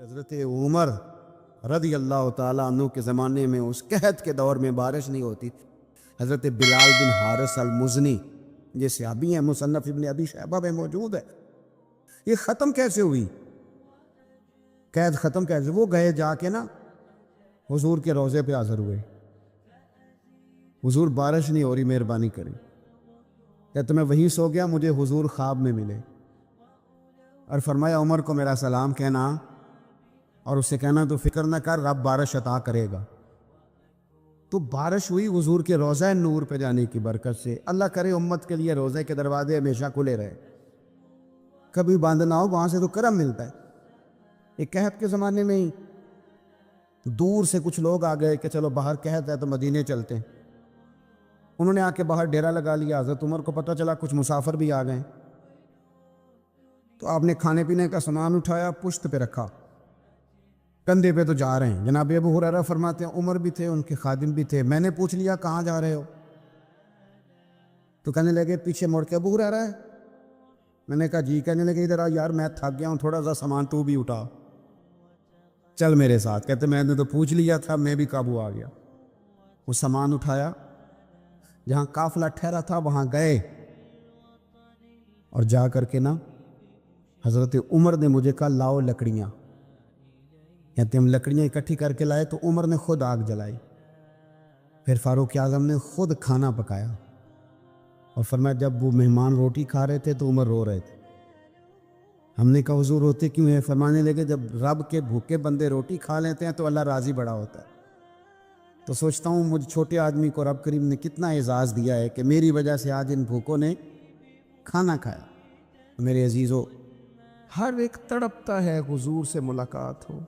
حضرت عمر رضی اللہ تعالیٰ عنہ کے زمانے میں اس قحط کے دور میں بارش نہیں ہوتی تھی۔ حضرت بلال بن حارث المزنی یہ صحابی ہیں، مصنف ابن ابی شیبہ میں موجود ہے۔ یہ ختم کیسے ہوئی؟ قید ختم کیسے؟ وہ گئے جا کے نا حضور کے روضے پہ حاضر ہوئے، حضور بارش نہیں ہو رہی، مہربانی کریں۔ کہتے میں وہیں سو گیا، مجھے حضور خواب میں ملے اور فرمایا عمر کو میرا سلام کہنا اور اس سے کہنا تو فکر نہ کر، رب بارش عطا کرے گا۔ تو بارش ہوئی حضور کے روضہ نور پہ جانے کی برکت سے۔ اللہ کرے امت کے لیے روضے کے دروازے ہمیشہ کھلے رہے، کبھی بند نہ ہو، وہاں سے تو کرم ملتا ہے۔ ایک قحط کے زمانے میں ہی دور سے کچھ لوگ آ گئے کہ چلو باہر قحط ہے تو مدینے چلتے ہیں۔ انہوں نے آ کے باہر ڈیرا لگا لیا۔ حضرت عمر کو پتہ چلا کچھ مسافر بھی آ گئے، تو آپ نے کھانے پینے کا سامان اٹھایا، پشت پہ رکھا، کندھے پہ تو جا رہے ہیں۔ جناب ابو ہریرہ فرماتے ہیں عمر بھی تھے، ان کے خادم بھی تھے۔ میں نے پوچھ لیا کہاں جا رہے ہو؟ تو کہنے لگے پیچھے مڑ کے ابو ہریرہ ہے۔ میں نے کہا جی۔ کہنے لگے ادھر آ یار، میں تھک گیا ہوں، تھوڑا سا سامان تو بھی اٹھا، چل میرے ساتھ۔ کہتے میں نے تو پوچھ لیا تھا، میں بھی قابو آ گیا۔ وہ سامان اٹھایا، جہاں قافلہ ٹھہرا تھا وہاں گئے، اور جا کر کے نا حضرت عمر نے مجھے کہا لاؤ لکڑیاں۔ کہتے ہم لکڑیاں اکٹھی کر کے لائے تو عمر نے خود آگ جلائی، پھر فاروق اعظم نے خود کھانا پکایا، اور فرمایا جب وہ مہمان روٹی کھا رہے تھے تو عمر رو رہے تھے۔ ہم نے کہا حضور روتے کیوں ہیں؟ فرمانے لگے جب رب کے بھوکے بندے روٹی کھا لیتے ہیں تو اللہ راضی بڑا ہوتا ہے۔ تو سوچتا ہوں مجھ چھوٹے آدمی کو رب کریم نے کتنا اعزاز دیا ہے کہ میری وجہ سے آج ان بھوکوں نے کھانا کھایا۔ میرے عزیزو، ہر ایک تڑپتا ہے حضور سے ملاقات ہو۔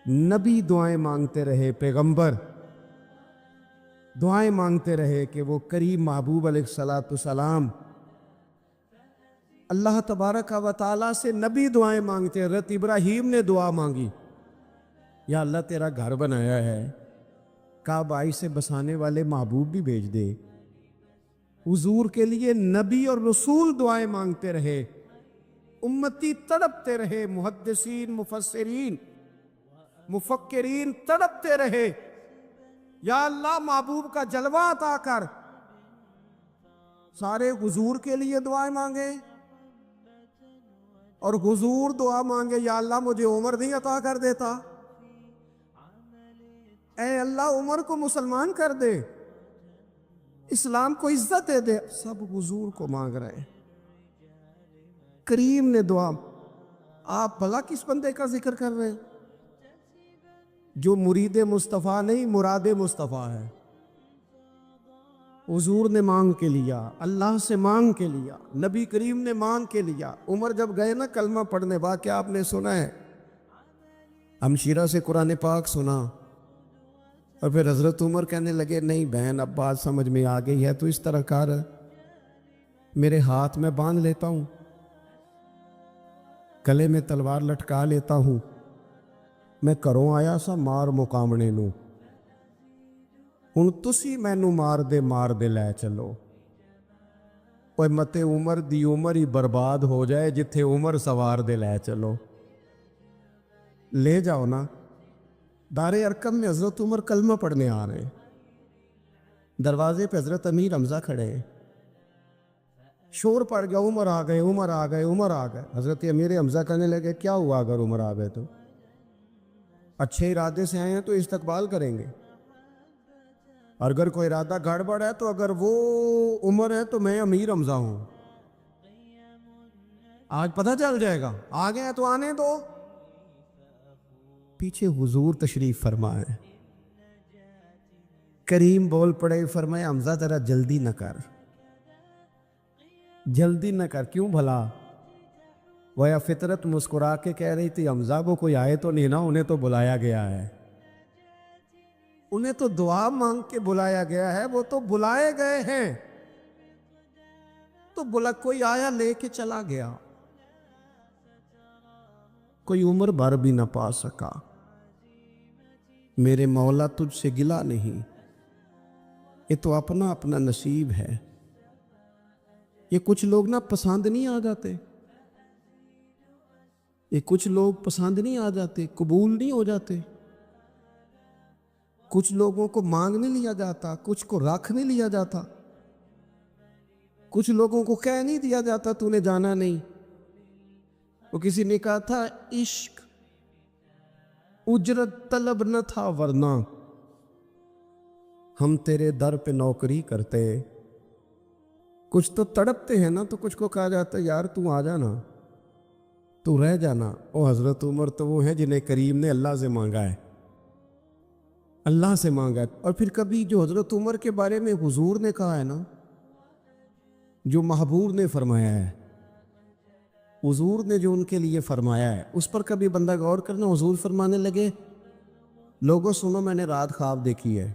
نبی دعائیں مانگتے رہے، پیغمبر دعائیں مانگتے رہے کہ وہ کریم محبوب علیہ الصلوۃ والسلام اللہ تبارک و تعالیٰ سے نبی دعائیں مانگتے ہیں۔ حضرت ابراہیم نے دعا مانگی، یا اللہ تیرا گھر بنایا ہے، کعبہ سے بسانے والے محبوب بھی بھیج دے۔ حضور کے لیے نبی اور رسول دعائیں مانگتے رہے، امتی تڑپتے رہے، محدثین، مفسرین، مفکرین تڑپتے رہے، یا اللہ محبوب کا جلوہ عطا کر۔ سارے حضور کے لیے دعائیں مانگے اور حضور دعا مانگے یا اللہ مجھے عمر نہیں عطا کر دیتا، اے اللہ عمر کو مسلمان کر دے، اسلام کو عزت دے دے۔ سب حضور کو مانگ رہے ہیں۔ کریم نے دعا، آپ بھلا کس بندے کا ذکر کر رہے ہیں جو مرید مصطفیٰ نہیں مراد مصطفیٰ ہے؟ حضور نے مانگ کے لیا، اللہ سے مانگ کے لیا، نبی کریم نے مانگ کے لیا۔ عمر جب گئے نا کلمہ پڑھنے، واقعہ آپ نے سنا ہے، ہمشیرہ سے قرآن پاک سنا، اور پھر حضرت عمر کہنے لگے نہیں بہن اب بات سمجھ میں آ گئی ہے، تو اس طرح کر، میرے ہاتھ میں باندھ لیتا ہوں، گلے میں تلوار لٹکا لیتا ہوں، میں کروں آیا سا مار مقامنے نو، ہن تسی مینو مار دے لے چلو۔ اوے متے عمر دی عمر ہی برباد ہو جائے جتھے عمر سوار دے لے چلو۔ لے جاؤ نا۔ دار ارقم میں حضرت عمر کلمہ پڑھنے آ رہے، دروازے پہ حضرت امیر حمزہ کھڑے، شور پڑ گیا عمر آ گئے، عمر آ گئے، عمر آ گئے۔ حضرت امیر حمزہ کہنے لگے کیا ہوا اگر عمر آ گئے تو؟ اچھے ارادے سے آئے ہیں تو استقبال کریں گے، اور اگر کوئی ارادہ گڑبڑ ہے تو اگر وہ عمر ہے تو میں امیر حمزہ ہوں، آج پتہ چل جائے گا۔ آ گئے تو آنے دو۔ پیچھے حضور تشریف فرمائے، کریم بول پڑے، فرمایا حمزہ ذرا جلدی نہ کر، جلدی نہ کر۔ کیوں بھلا؟ گویا فطرت مسکرا کے کہہ رہی تھی حمزہ کو کوئی آئے تو نہیں نا، انہیں تو بلایا گیا ہے، انہیں تو دعا مانگ کے بلایا گیا ہے، وہ تو بلائے گئے ہیں، تو بلا کوئی آیا لے کے چلا گیا، کوئی عمر بھر بھی نہ پا سکا۔ میرے مولا تجھ سے گلہ نہیں، یہ تو اپنا اپنا نصیب ہے۔ یہ کچھ لوگ نا پسند نہیں آ جاتے، یہ کچھ لوگ پسند نہیں آ جاتے، قبول نہیں ہو جاتے، کچھ لوگوں کو مانگ نہیں لیا جاتا، کچھ کو رکھ نہیں لیا جاتا، کچھ لوگوں کو کہہ نہیں دیا جاتا تو نے جانا نہیں۔ وہ کسی نے کہا تھا عشق اجرت طلب نہ تھا ورنہ ہم تیرے در پہ نوکری کرتے۔ کچھ تو تڑپتے ہیں نا، تو کچھ کو کہا جاتا ہے یار تو آ جانا، تو رہ جانا۔ او حضرت عمر تو وہ ہیں جنہیں کریم نے اللہ سے مانگا ہے، اللہ سے مانگا ہے۔ اور پھر کبھی جو حضرت عمر کے بارے میں حضور نے کہا ہے نا، جو محبوب نے فرمایا ہے، حضور نے جو ان کے لیے فرمایا ہے، اس پر کبھی بندہ غور کرنا۔ حضور فرمانے لگے لوگوں سنو، میں نے رات خواب دیکھی ہے،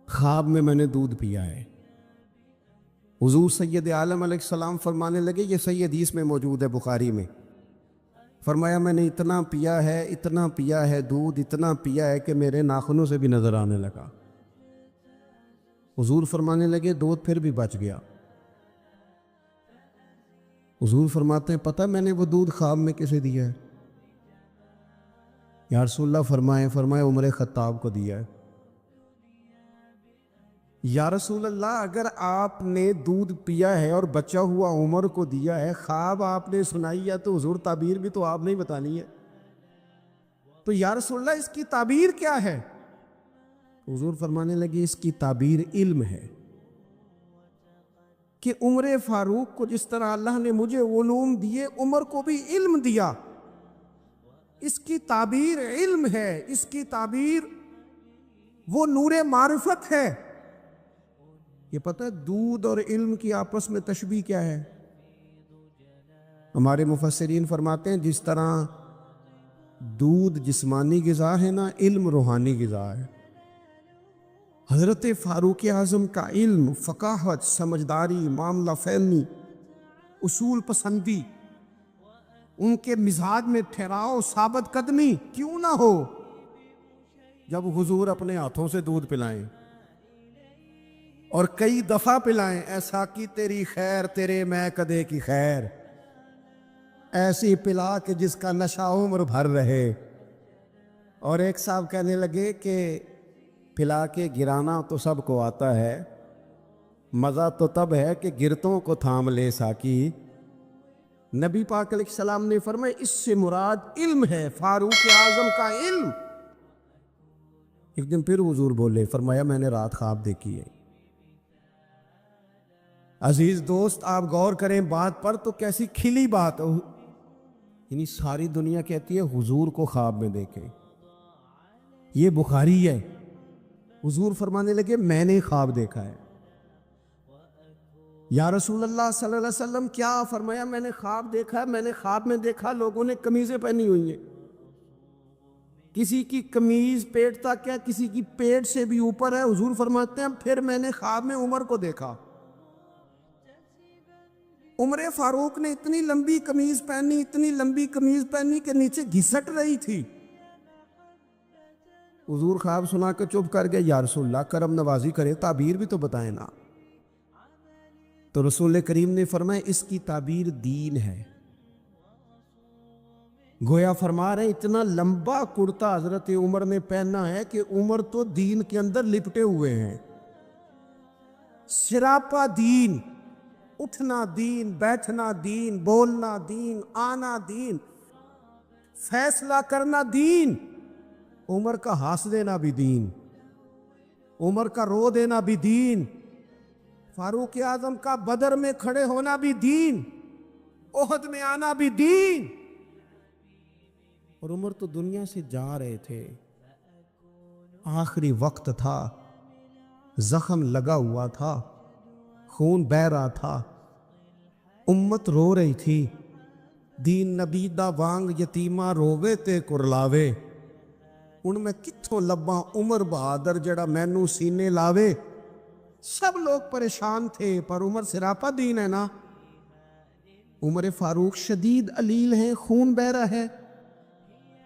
خواب میں نے دودھ پیا ہے۔ حضور سید عالم علیہ السلام فرمانے لگے، یہ صحیح حدیث میں موجود ہے بخاری میں، فرمایا میں نے اتنا پیا ہے دودھ، اتنا پیا ہے کہ میرے ناخنوں سے بھی نظر آنے لگا۔ حضور فرمانے لگے دودھ پھر بھی بچ گیا۔ حضور فرماتے ہیں پتہ میں نے وہ دودھ خواب میں کسے دیا ہے؟ یا رسول اللہ فرمائے عمر خطاب کو دیا ہے۔ یا رسول اللہ اگر آپ نے دودھ پیا ہے اور بچا ہوا عمر کو دیا ہے، خواب آپ نے سنائی ہے، تو حضور تعبیر بھی تو آپ نے ہی بتانی ہے، تو یا رسول اللہ اس کی تعبیر کیا ہے؟ حضور فرمانے لگے اس کی تعبیر علم ہے، کہ عمر فاروق کو جس طرح اللہ نے مجھے علوم دیے، عمر کو بھی علم دیا، اس کی تعبیر علم ہے، اس کی تعبیر وہ نور معرفت ہے۔ یہ پتہ ہے دودھ اور علم کی آپس میں تشبیہ کیا ہے؟ ہمارے مفسرین فرماتے ہیں جس طرح دودھ جسمانی غذا ہے نا، علم روحانی غذا ہے۔ حضرت فاروق اعظم کا علم، فقاہت، سمجھداری، معاملہ فہمی، اصول پسندی، ان کے مزاج میں ٹھہراؤ، ثابت قدمی کیوں نہ ہو جب حضور اپنے ہاتھوں سے دودھ پلائیں اور کئی دفعہ پلائیں، ایسا کی تیری خیر تیرے میں کدے کی خیر، ایسی پلا کہ جس کا نشہ عمر بھر رہے۔ اور ایک صاحب کہنے لگے کہ پلا کے گرانا تو سب کو آتا ہے، مزہ تو تب ہے کہ گرتوں کو تھام لے ساکی۔ نبی پاک علیہ السلام نے فرمایا اس سے مراد علم ہے، فاروق اعظم کا علم۔ ایک دن پھر حضور بولے، فرمایا میں نے رات خواب دیکھی ہے۔ عزیز دوست آپ غور کریں بات پر، تو کیسی کھلی بات، یعنی ساری دنیا کہتی ہے حضور کو خواب میں دیکھیں، یہ بخاری ہے۔ حضور فرمانے لگے میں نے خواب دیکھا ہے۔ یا رسول اللہ صلی اللہ علیہ وسلم کیا؟ فرمایا میں نے خواب دیکھا ہے، میں نے خواب میں دیکھا لوگوں نے قمیضیں پہنی ہوئی ہیں، کسی کی قمیض پیٹ تک ہے، کسی کی پیٹ سے بھی اوپر ہے۔ حضور فرماتے ہیں پھر میں نے خواب میں عمر کو دیکھا، عمر فاروق نے اتنی لمبی قمیض پہنی، اتنی لمبی قمیض پہنی کہ نیچے گھسٹ رہی تھی۔ حضور خواب سنا کے چپ کر گئے، یا رسول اللہ کرم نوازی کرے، تعبیر بھی تو بتائیں نا۔ تو رسول کریم نے فرمایا اس کی تعبیر دین ہے۔ گویا فرما رہے اتنا لمبا کرتا حضرت عمر نے پہنا ہے کہ عمر تو دین کے اندر لپٹے ہوئے ہیں، سراپا دین، اٹھنا دین، بیٹھنا دین، بولنا دین، آنا دین، فیصلہ کرنا دین۔ عمر کا ہنس دینا بھی دین، عمر کا رو دینا بھی دین، فاروق اعظم کا بدر میں کھڑے ہونا بھی دین، احد میں آنا بھی دین۔ اور عمر تو دنیا سے جا رہے تھے، آخری وقت تھا، زخم لگا ہوا تھا، خون بہہ رہا تھا، امت رو رہی تھی۔ دین نبی دا وانگ یتیمہ رووے تے کرلاوے، ان میں کتھوں لباں عمر بہادر جڑا مینوں سینے لاوے۔ سب لوگ پریشان تھے، پر عمر سراپا دین ہے نا۔ عمر فاروق شدید علیل ہیں، خون بہہ رہا ہے،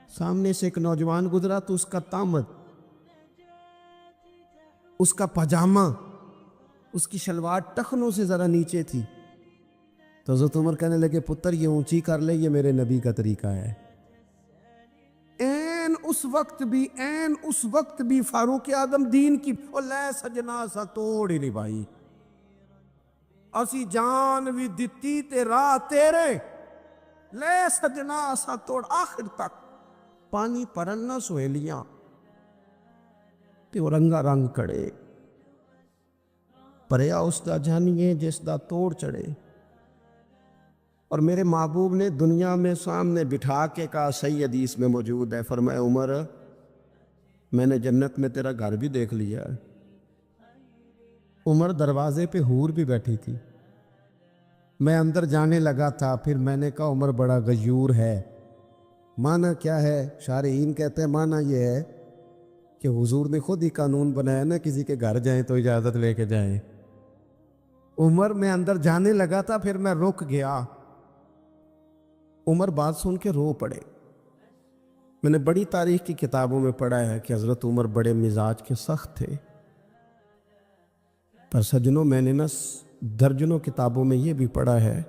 سامنے سے ایک نوجوان گزرا تو اس کا طامت، اس کا پاجامہ، اس کی شلوار ٹخنوں سے ذرا نیچے تھی، تو حضرت عمر کہنے لگے پتر یہ اونچی کر لے، یہ میرے نبی کا طریقہ ہے۔ این اس وقت بھی فاروق اعظم دین کی لے سجنا سا توڑ ہی نہیں بھائی، اسی جان بھی دتی تے راہ تیرے، لے سجنا سا توڑ آخر تک پانی پرن نہ سہیلیاں تے وہ رنگا رنگ کڑے، پریا اس دا جانیے جس دا توڑ چڑھے۔ اور میرے محبوب نے دنیا میں سامنے بٹھا کے کہا، صحیح حدیث میں موجود ہے، فرمایا عمر میں نے جنت میں تیرا گھر بھی دیکھ لیا ہے۔ عمر دروازے پہ حور بھی بیٹھی تھی، میں اندر جانے لگا تھا، پھر میں نے کہا عمر بڑا غیور ہے۔ معنی کیا ہے؟ شارحین کہتے ہیں معنی یہ ہے کہ حضور نے خود ہی قانون بنایا نا، کسی کے گھر جائیں تو اجازت لے کے جائیں۔ عمر میں اندر جانے لگا تھا، پھر میں رک گیا۔ عمر بات سن کے رو پڑے۔ میں نے بڑی تاریخ کی کتابوں میں پڑھا ہے کہ حضرت عمر بڑے مزاج کے سخت تھے، پر سجنوں میں نے درجنوں کتابوں میں یہ بھی پڑھا ہے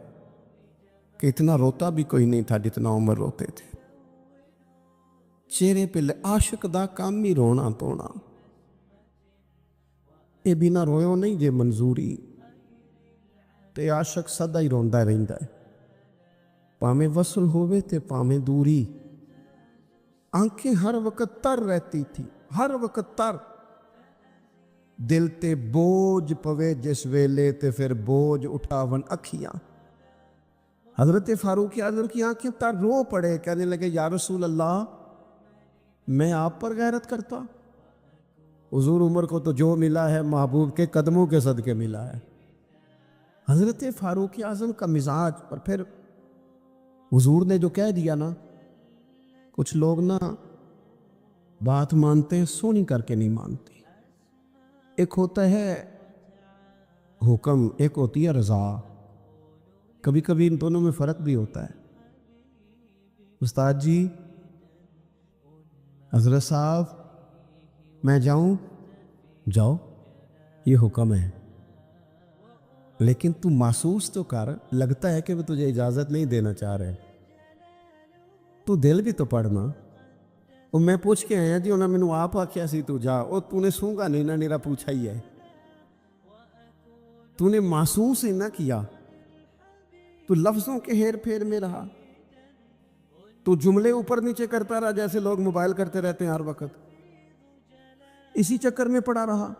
کہ اتنا روتا بھی کوئی نہیں تھا جتنا عمر روتے تھے۔ چہرے پہ عاشق دا کام ہی رونا تونا، اے بنا رویو نہیں جے منظوری، تے عاشق سدا ہی روندا رہندا ہے، پامیں وصل ہوئے تے پامیں دوری۔ آنکھیں ہر وقت تر رہتی تھی، ہر وقت تر، دل تے بوجھ پوے جس ویلے تے پھر بوجھ اٹھاون اکھیاں۔ حضرت فاروق اعظم کی آنکھیں تر، رو پڑے، کہنے لگے یا رسول اللہ میں آپ پر غیرت کرتا؟ حضور عمر کو تو جو ملا ہے محبوب کے قدموں کے صدقے ملا ہے۔ حضرت فاروق اعظم کا مزاج، اور پھر حضور نے جو کہہ دیا نا، کچھ لوگ نا بات مانتے ہیں سونی کر کے نہیں مانتے۔ ایک ہوتا ہے حکم، ایک ہوتی ہے رضا، کبھی کبھی ان دونوں میں فرق بھی ہوتا ہے۔ استاد جی، حضرت صاحب میں جاؤں؟ جاؤ، یہ حکم ہے، لیکن تو محسوس تو کر، لگتا ہے کہ وہ تجھے اجازت نہیں دینا چاہ رہے، تو دل بھی تو پڑھنا۔ اور میں پوچھ کے آیا جی انہوں نے مینوں آپ آکھیا سی تو جا، اور تو نے سونگا نہیں نہ، نیرا پوچھا ہی ہے، تو نے محسوس ہی نہ کیا، تو لفظوں کے ہیر پھیر میں رہا، تو جملے اوپر نیچے کرتا رہا جیسے لوگ موبائل کرتے رہتے ہیں ہر وقت، اسی چکر میں پڑا رہا۔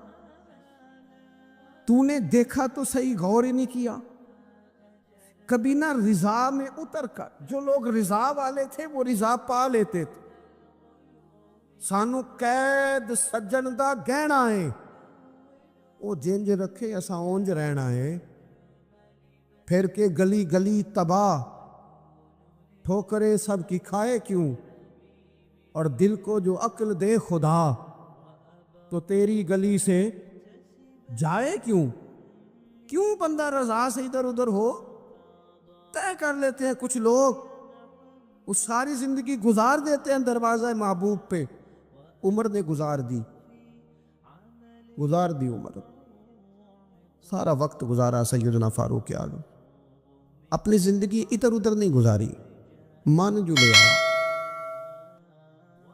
تو نے دیکھا تو صحیح، غور ہی نہیں کیا کبھی نہ رضا میں اتر کر۔ جو لوگ رضا والے تھے وہ رضا پا لیتے تھے۔ سانو قید سجن دا گہنا ہے، وہ جنج رکھے اسا اونج رہنا ہے، پھر کے گلی گلی تباہ، ٹھوکرے سب کی کھائے کیوں، اور دل کو جو عقل دے خدا، تو تیری گلی سے جائے کیوں۔ کیوں بندہ رضا سے ادھر ادھر ہو؟ طے کر لیتے ہیں کچھ لوگ، وہ ساری زندگی گزار دیتے ہیں دروازہ محبوب پہ۔ عمر نے گزار دی عمر، سارا وقت گزارا سیدنا فاروق اعظم، اپنی زندگی ادھر ادھر نہیں گزاری، من جو لیا،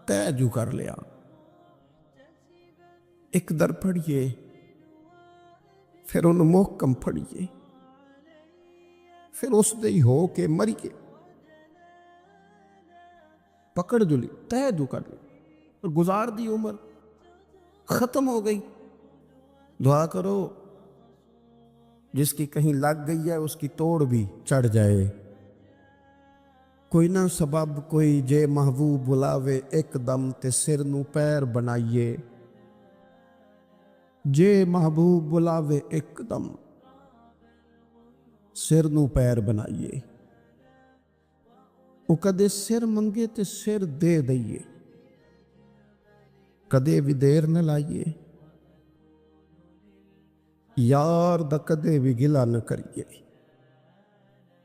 طے جو کر لیا۔ ایک در پڑھیے، پھر ان محکم پڑھیے، پھر اس دے ہو کے مریے، پکڑ جو لی، طے جو کر لی، اور گزار دی عمر، ختم ہو گئی۔ دعا کرو جس کی کہیں لگ گئی ہے اس کی توڑ بھی چڑھ جائے۔ کوئی نہ سبب کوئی جے محبوب بلاوے ایک دم تے سر نو پیر بنائیے، جے محبوب بلاوے ایک دم سر نو پیر بنائیے، وہ کدے سر منگے تے سر دے دئیے، کدے بھی دیر نہ لائیے، یار دا کدے بھی گلا نہ کریے،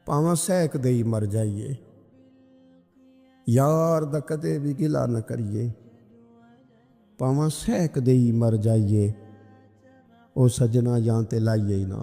پاواں سیک دے ہی مر جائیے، یار دا کدے بھی گلا نہ کریے، پاواں سیک دے ہی مر جائیے، او سجنا یہاں تے لائیے ہی نہ۔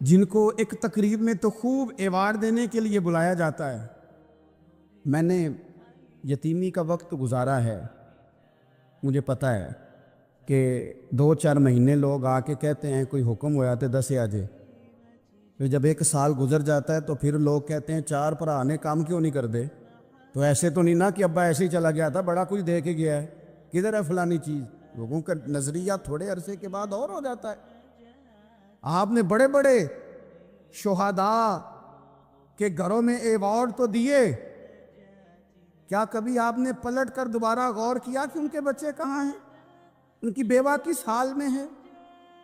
جن کو ایک تقریب میں تو خوب ایوارڈ دینے کے لیے بلایا جاتا ہے. میں نے یتیمی کا وقت گزارا ہے. مجھے پتہ ہے کہ 2-4 مہینے لوگ آ کے کہتے ہیں کوئی حکم ہوا تو 10 آ جائے. پھر جب 1 سال گزر جاتا ہے تو پھر لوگ کہتے ہیں 4 بھرا نے کام کیوں نہیں کر دے. تو ایسے تو نہیں نا کہ ابا ایسے ہی چلا گیا تھا, بڑا کچھ دے کے گیا ہے, کدھر ہے فلانی چیز. لوگوں کا نظریہ تھوڑے عرصے کے بعد اور ہو جاتا ہے. آپ نے بڑے بڑے شہداء کے گھروں میں ایوارڈ تو دیے, کیا کبھی آپ نے پلٹ کر دوبارہ غور کیا کہ ان کے بچے کہاں ہیں, ان کی بیوہ کس حال میں ہے,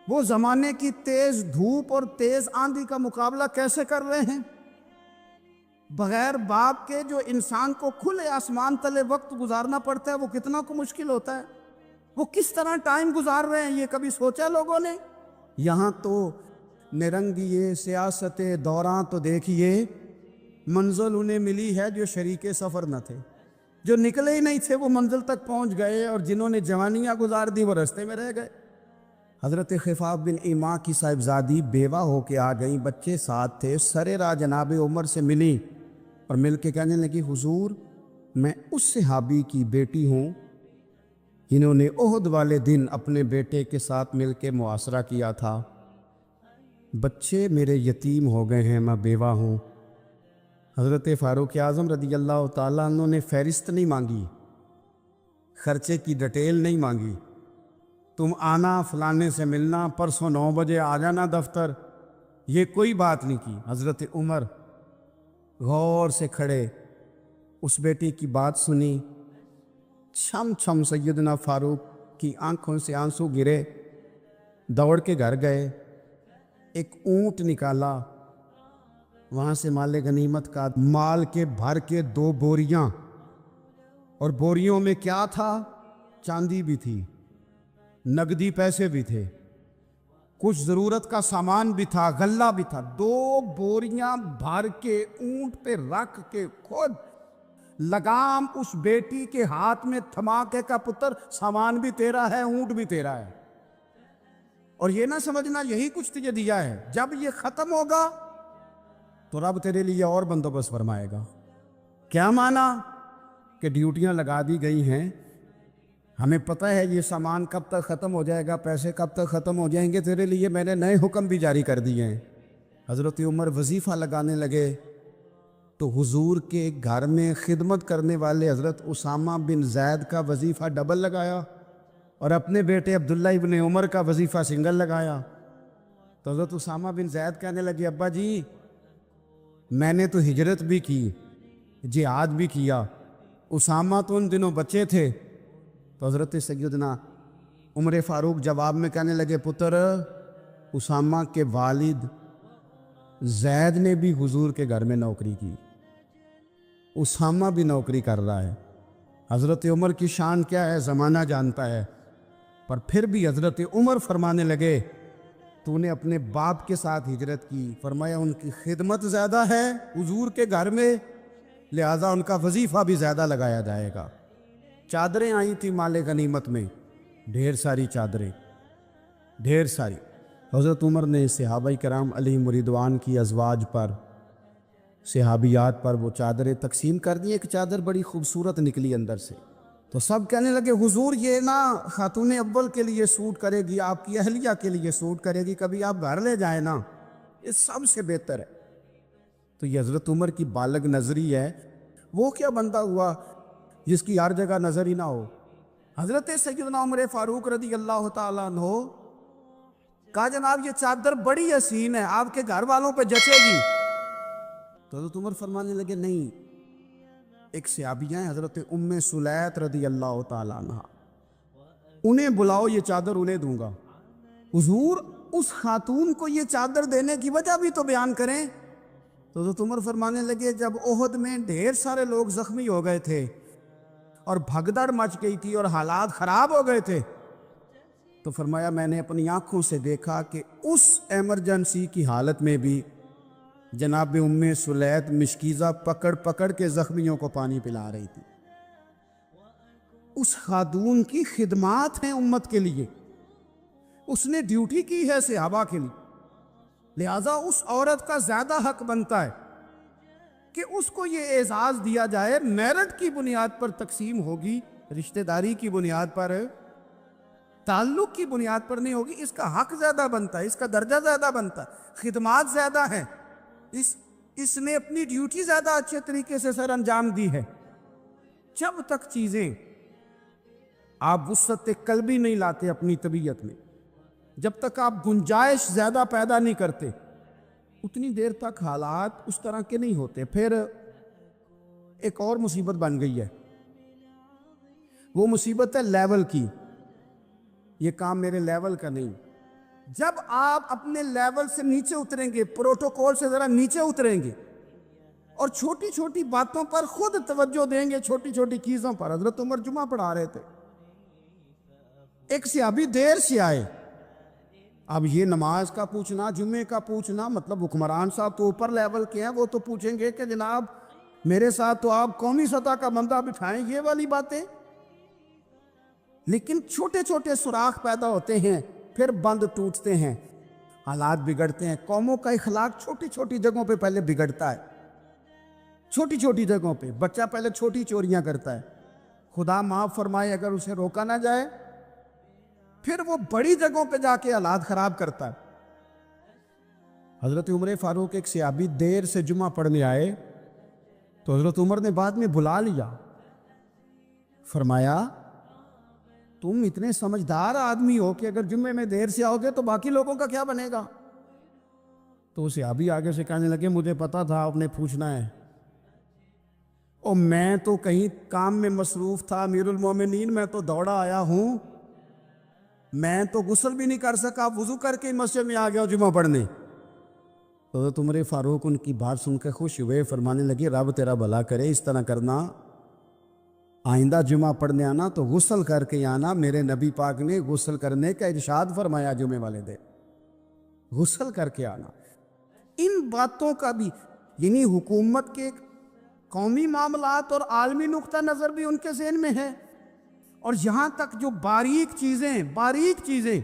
وہ زمانے کی تیز دھوپ اور تیز آندھی کا مقابلہ کیسے کر رہے ہیں. بغیر باپ کے جو انسان کو کھلے آسمان تلے وقت گزارنا پڑتا ہے وہ کتنا کو مشکل ہوتا ہے, وہ کس طرح ٹائم گزار رہے ہیں, یہ کبھی سوچا لوگوں نے. یہاں تو نرنگیے سیاست دوراں تو دیکھیے منزل انہیں ملی ہے جو شریک سفر نہ تھے, جو نکلے ہی نہیں تھے وہ منزل تک پہنچ گئے, اور جنہوں نے جوانیاں گزار دی وہ رستے میں رہ گئے. حضرت خفاف بن ایما کی صاحبزادی بیوہ ہو کے آ گئیں, بچے ساتھ تھے, سرے راہ جناب عمر سے ملی اور مل کے کہنے لگی حضور میں اس صحابی کی بیٹی ہوں جنہوں نے احد والے دن اپنے بیٹے کے ساتھ مل کے معاشرہ کیا تھا. بچے میرے یتیم ہو گئے ہیں, میں بیوہ ہوں. حضرت فاروق اعظم رضی اللہ تعالیٰ عنہ نے فہرست نہیں مانگی, خرچے کی ڈیٹیل نہیں مانگی, تم آنا فلانے سے ملنا, پرسوں 9 بجے آ جانا دفتر, یہ کوئی بات نہیں کی. حضرت عمر غور سے کھڑے, اس بیٹی کی بات سنی, چھم چھم سیدنا فاروق کی آنکھوں سے آنسو گرے, دوڑ کے گھر گئے, ایک اونٹ نکالا, وہاں سے مال غنیمت کا مال کے بھر کے 2 بوریاں, اور بوریوں میں کیا تھا, چاندی بھی تھی, نقدی پیسے بھی تھے, کچھ ضرورت کا سامان بھی تھا, غلہ بھی تھا. 2 بوریاں بھر کے اونٹ پہ رکھ کے خود لگام اس بیٹی کے ہاتھ میں تھما کے کا پتر سامان بھی تیرا ہے, اونٹ بھی تیرا ہے, اور یہ نہ سمجھنا یہی کچھ تجھے دیا ہے, جب یہ ختم ہوگا تو رب تیرے لیے اور بندوبست فرمائے گا. کیا مانا کہ ڈیوٹیاں لگا دی گئی ہیں, ہمیں پتہ ہے یہ سامان کب تک ختم ہو جائے گا, پیسے کب تک ختم ہو جائیں گے, تیرے لیے میں نے نئے حکم بھی جاری کر دیے ہیں. حضرت عمر وظیفہ لگانے لگے تو حضور کے گھر میں خدمت کرنے والے حضرت اسامہ بن زید کا وظیفہ ڈبل لگایا, اور اپنے بیٹے عبداللہ ابن عمر کا وظیفہ سنگل لگایا. تو حضرت اسامہ بن زید کہنے لگے ابا جی میں نے تو ہجرت بھی کی, جہاد بھی کیا, اسامہ تو ان دنوں بچے تھے. تو حضرت سیدنا عمر فاروق جواب میں کہنے لگے پتر اسامہ کے والد زید نے بھی حضور کے گھر میں نوکری کی, اسامہ بھی نوکری کر رہا ہے. حضرت عمر کی شان کیا ہے زمانہ جانتا ہے, پر پھر بھی حضرت عمر فرمانے لگے تو نے اپنے باپ کے ساتھ ہجرت کی, فرمایا ان کی خدمت زیادہ ہے حضور کے گھر میں, لہٰذا ان کا وظیفہ بھی زیادہ لگایا جائے گا. چادریں آئی تھی مال غنیمت میں, ڈھیر ساری چادریں, ڈھیر ساری. حضرت عمر نے صحابہ کرام علیہم رضوان کی ازواج پر, صحابیات پر وہ چادریں تقسیم کر دی. ایک چادر بڑی خوبصورت نکلی اندر سے, تو سب کہنے لگے حضور یہ نا خاتون اول کے لیے سوٹ کرے گی, آپ کی اہلیہ کے لیے سوٹ کرے گی, کبھی آپ گھر لے جائیں نا, یہ سب سے بہتر ہے. تو یہ حضرت عمر کی بالغ نظری ہے. وہ کیا بندہ ہوا جس کی ہر جگہ نظر ہی نہ ہو. حضرت سیدنا عمر فاروق رضی اللہ تعالیٰ عنہ کہا جناب یہ چادر بڑی حسین ہے, آپ کے گھر والوں پہ جچے گی. تو حضرت عمر فرمانے لگے نہیں, ایک صحابیہ ہیں حضرت ام سلیت رضی اللہ تعالیٰ عنہ, انہیں بلاؤ یہ چادر انہیں دوں گا. حضور اس خاتون کو یہ چادر دینے کی وجہ بھی تو بیان کریں. تو حضرت عمر فرمانے لگے جب احد میں ڈھیر سارے لوگ زخمی ہو گئے تھے اور بھگدڑ مچ گئی تھی اور حالات خراب ہو گئے تھے, تو فرمایا میں نے اپنی آنکھوں سے دیکھا کہ اس ایمرجنسی کی حالت میں بھی جناب ام سلیت مشکیزہ پکڑ پکڑ کے زخمیوں کو پانی پلا رہی تھی. اس خاتون کی خدمات ہیں امت کے لیے, اس نے ڈیوٹی کی ہے صحابہ کے لیے. لہذا اس عورت کا زیادہ حق بنتا ہے کہ اس کو یہ اعزاز دیا جائے. میرٹ کی بنیاد پر تقسیم ہوگی, رشتہ داری کی بنیاد پر, تعلق کی بنیاد پر نہیں ہوگی. اس کا حق زیادہ بنتا ہے, اس کا درجہ زیادہ بنتا ہے, خدمات زیادہ ہیں, اس نے اپنی ڈیوٹی زیادہ اچھے طریقے سے سر انجام دی ہے. جب تک چیزیں آپ وسعت قلبی نہیں لاتے اپنی طبیعت میں, جب تک آپ گنجائش زیادہ پیدا نہیں کرتے, اتنی دیر تک حالات اس طرح کے نہیں ہوتے. پھر ایک اور مصیبت بن گئی ہے, وہ مصیبت ہے لیول کی. یہ کام میرے لیول کا نہیں. جب آپ اپنے لیول سے نیچے اتریں گے, پروٹوکول سے ذرا نیچے اتریں گے اور چھوٹی چھوٹی باتوں پر خود توجہ دیں گے, چھوٹی چھوٹی چیزوں پر. حضرت عمر جمعہ پڑھا رہے تھے, ایک صحابی دیر سے آئے. اب یہ نماز کا پوچھنا, جمعے کا پوچھنا, مطلب حکمران صاحب تو اوپر لیول کے ہیں, وہ تو پوچھیں گے کہ جناب میرے ساتھ تو آپ قومی سطح کا بندہ بٹھائیں, یہ والی باتیں. لیکن چھوٹے چھوٹے سوراخ پیدا ہوتے ہیں, پھر بند ٹوٹتے ہیں, حالات بگڑتے ہیں. قوموں کا اخلاق چھوٹی چھوٹی جگہوں پہ پہلے بگڑتا ہے. چھوٹی چھوٹی جگہوں پہ بچہ پہلے چھوٹی چوریاں کرتا ہے, خدا معاف فرمائے اگر اسے روکا نہ جائے, پھر وہ بڑی جگہوں پہ جا کے حالات خراب کرتا ہے. حضرت عمر فاروق ایک صحابی دیر سے جمعہ پڑھنے آئے تو حضرت عمر نے بعد میں بلا لیا, فرمایا تم اتنے سمجھدار آدمی ہو کہ اگر جمعے میں دیر سے آؤ گے تو باقی لوگوں کا کیا بنے گا. تو صحابی آگے سے کہنے لگے مجھے پتا تھا آپ نے پوچھنا ہے, اور میں تو کہیں کام میں مصروف تھا امیر المومنین, میں تو دوڑا آیا ہوں, میں تو غسل بھی نہیں کر سکا, وضو کر کے مسجد میں آ گیا جمعہ پڑھنے. تو حضرت عمر فاروق ان کی بات سن کے خوش ہوئے, فرمانے لگے رب تیرا بھلا کرے, اس طرح کرنا, آئندہ جمعہ پڑھنے آنا تو غسل کر کے آنا. میرے نبی پاک نے غسل کرنے کا ارشاد فرمایا جمعے والے دن, غسل کر کے آنا. ان باتوں کا بھی, یعنی حکومت کے قومی معاملات اور عالمی نقطہ نظر بھی ان کے ذہن میں ہے. اور یہاں تک جو باریک چیزیں,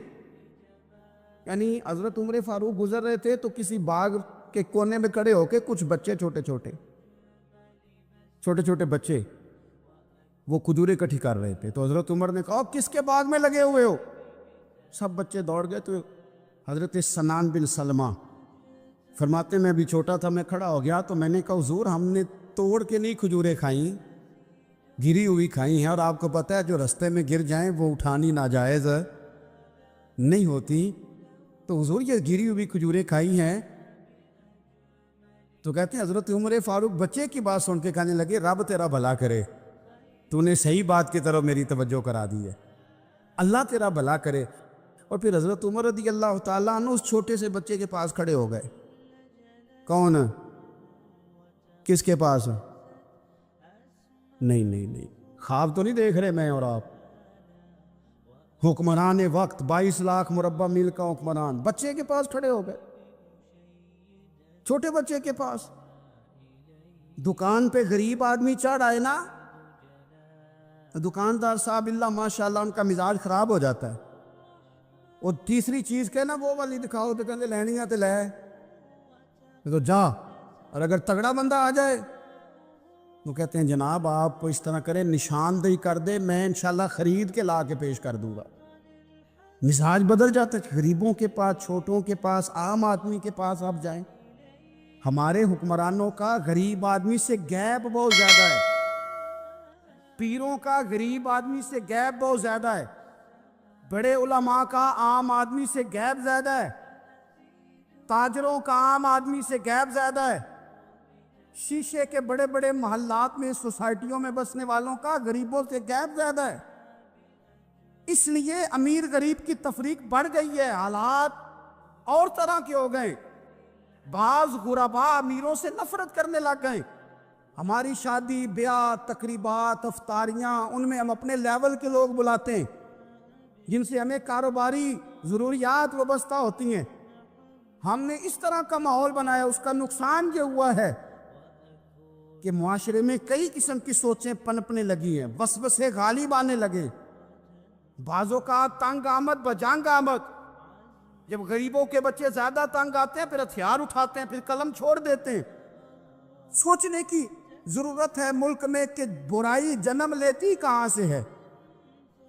یعنی حضرت عمر فاروق گزر رہے تھے تو کسی باغ کے کونے میں کھڑے ہو کے کچھ بچے چھوٹے چھوٹے بچے وہ کھجوریں اکٹھی کر رہے تھے. تو حضرت عمر نے کہا کس کے باغ میں لگے ہوئے ہو؟ سب بچے دوڑ گئے. تو حضرت سنان بن سلمہ فرماتے میں بھی چھوٹا تھا, میں کھڑا ہو گیا تو میں نے کہا حضور ہم نے توڑ کے نہیں کھجوریں کھائیں, گری ہوئی کھائی ہیں, اور آپ کو پتہ ہے جو رستے میں گر جائیں وہ اٹھانی ناجائز نہیں ہوتی, تو حضور یہ گری ہوئی کھجوریں کھائی ہیں. تو کہتے ہیں حضرت عمر فاروق بچے کی بات سن کے کہنے لگے رب تیرا بھلا کرے, تو نے صحیح بات کی طرف میری توجہ کرا دی ہے, اللہ تیرا بھلا کرے. اور پھر حضرت عمر رضی اللہ تعالیٰ عنہ اس چھوٹے سے بچے کے پاس کھڑے ہو گئے. کون؟ کس کے پاس؟ نہیں, خواب تو نہیں دیکھ رہے میں اور آپ. حکمران وقت 22 لاکھ مربع میل کا حکمران بچے کے پاس کھڑے ہو گئے, چھوٹے بچے کے پاس. دکان پہ غریب آدمی چڑھ آئے نا, دکاندار صاحب اللہ ماشاءاللہ ان کا مزاج خراب ہو جاتا ہے. اور تیسری چیز کہنا وہ والی دکھاؤ تو کہتے لینی ہے تو لے, تو جا. اور اگر تگڑا بندہ آ جائے وہ کہتے ہیں جناب آپ اس طرح کریں نشاندہی کر دے, میں انشاءاللہ خرید کے لا کے پیش کر دوں گا. مزاج بدل جاتا ہے. غریبوں کے پاس, چھوٹوں کے پاس, عام آدمی کے پاس آپ جائیں. ہمارے حکمرانوں کا غریب آدمی سے گیپ بہت زیادہ ہے, پیروں کا غریب آدمی سے گیپ بہت زیادہ ہے, بڑے علماء کا عام آدمی سے گیپ زیادہ ہے, تاجروں کا عام آدمی سے گیپ زیادہ ہے, شیشے کے بڑے بڑے محلات میں سوسائٹیوں میں بسنے والوں کا غریبوں سے گیپ زیادہ ہے. اس لیے امیر غریب کی تفریق بڑھ گئی ہے, حالات اور طرح کے ہو گئے. بعض غربا امیروں سے نفرت کرنے لگ گئے. ہماری شادی بیاہ تقریبات افطاریاں ان میں ہم اپنے لیول کے لوگ بلاتے ہیں جن سے ہمیں کاروباری ضروریات وابستہ ہوتی ہیں. ہم نے اس طرح کا ماحول بنایا, اس کا نقصان یہ ہوا ہے کہ معاشرے میں کئی قسم کی سوچیں پنپنے لگی ہیں, وسوسے غالب آنے لگے, بعضوں کا تنگ آمد بجنگ آمد, جب غریبوں کے بچے زیادہ تنگ آتے ہیں پھر ہتھیار اٹھاتے ہیں، پھر قلم چھوڑ دیتے ہیں۔ سوچنے کی ضرورت ہے ملک میں کہ برائی جنم لیتی کہاں سے ہے۔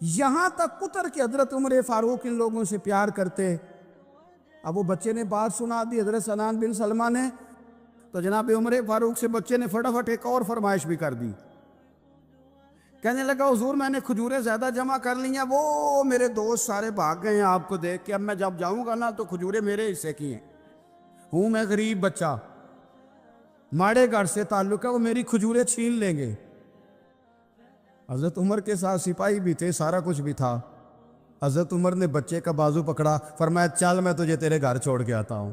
یہاں تک اتر کے حضرت عمر فاروق ان لوگوں سے پیار کرتے۔ اب وہ بچے نے بات سنا دی حضرت سنان بن سلمہ نے، تو جناب عمر فاروق سے بچے نے فٹافٹ ایک اور فرمائش بھی کر دی۔ کہنے لگا حضور میں نے کھجوریں زیادہ جمع کر لی ہیں، وہ میرے دوست سارے بھاگ گئے ہیں آپ کو دیکھ کے، اب میں جب جاؤں گا نا تو کھجوریں میرے حصے کی ہیں، ہوں میں غریب بچہ، ماڑے گھر سے تعلق ہے، وہ میری کھجوریں چھین لیں گے۔ حضرت عمر کے ساتھ سپاہی بھی تھے، سارا کچھ بھی تھا۔ حضرت عمر نے بچے کا بازو پکڑا، فرمایا چل میں تجھے تیرے گھر چھوڑ کے آتا ہوں۔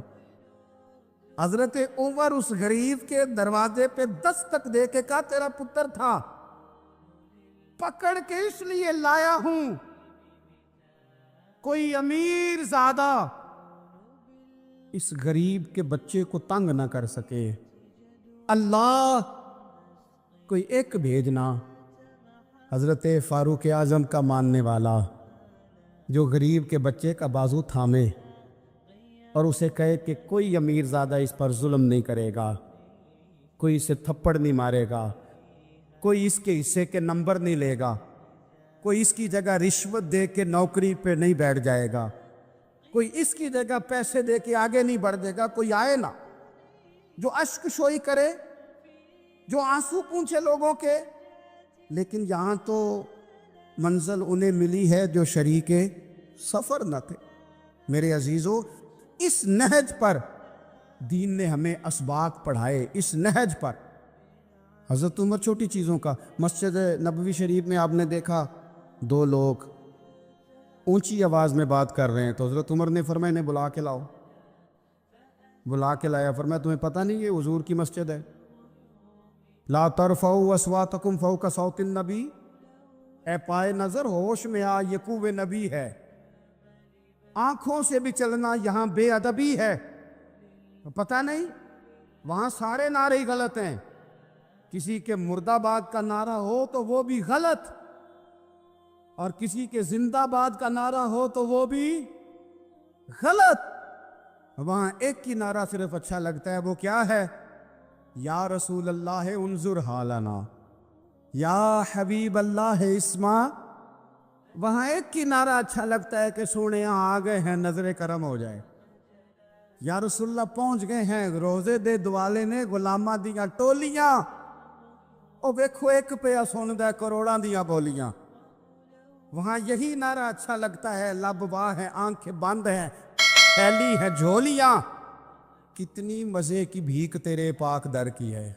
حضرت عمر اس غریب کے دروازے پہ دستک دے کے کہا تیرا پتر تھا، پکڑ کے اس لیے لایا ہوں کوئی امیر زادہ اس غریب کے بچے کو تنگ نہ کر سکے، اللہ کوئی ایک بھیجنا حضرت فاروق اعظم کا ماننے والا جو غریب کے بچے کا بازو تھامے اور اسے کہے کہ کوئی امیر زادہ اس پر ظلم نہیں کرے گا، کوئی اسے تھپڑ نہیں مارے گا، کوئی اس کے حصے کے نمبر نہیں لے گا، کوئی اس کی جگہ رشوت دے کے نوکری پہ نہیں بیٹھ جائے گا، کوئی اس کی جگہ پیسے دے کے آگے نہیں بڑھ دے گا، کوئی آئے نا جو اشک شوئی کرے، جو آنسو پونچھے لوگوں کے۔ لیکن یہاں تو منزل انہیں ملی ہے جو شریک سفر نہ تھے۔ میرے عزیزو، اس نہج پر دین نے ہمیں اسباق پڑھائے، اس نہج پر۔ حضرت عمر چھوٹی چیزوں کا، مسجد نبوی شریف میں آپ نے دیکھا دو لوگ اونچی آواز میں بات کر رہے ہیں، تو حضرت عمر نے فرمایا انہیں بلا کے لاؤ۔ بلا کے لایا، فرمایا تمہیں پتہ نہیں یہ حضور کی مسجد ہے؟ لا ترفعوا اصواتکم فوق صوت النبی، اے پائے نظر ہوش میں آ، یہ کوہ نبی ہے، آنکھوں سے بھی چلنا یہاں بے ادبی ہے۔ پتہ نہیں وہاں سارے نعرے ہی غلط ہیں، کسی کے مرد آباد کا نعرہ ہو تو وہ بھی غلط، اور کسی کے زندہ آباد کا نعرہ ہو تو وہ بھی غلط۔ وہاں ایک کی نعرہ صرف اچھا لگتا ہے، وہ کیا ہے؟ یا رسول اللہ انظر حالنا، یا حبیب اللہ اسما۔ وہاں ایک کی نعرہ اچھا لگتا ہے کہ سونے یہاں آ گئے ہیں، نظر کرم ہو جائے، یا رسول اللہ پہنچ گئے ہیں، روزے دے دوالے نے غلامہ دیاں ٹولیاں، او ویکھو ایک پہ سن دے کروڑاں دیاں بولیاں۔ وہاں یہی نعرہ اچھا لگتا ہے، لب واہ ہے، آنکھیں بند ہیں، پھیلی ہے جھولیاں، کتنی مزے کی بھیک تیرے پاک در کی ہے۔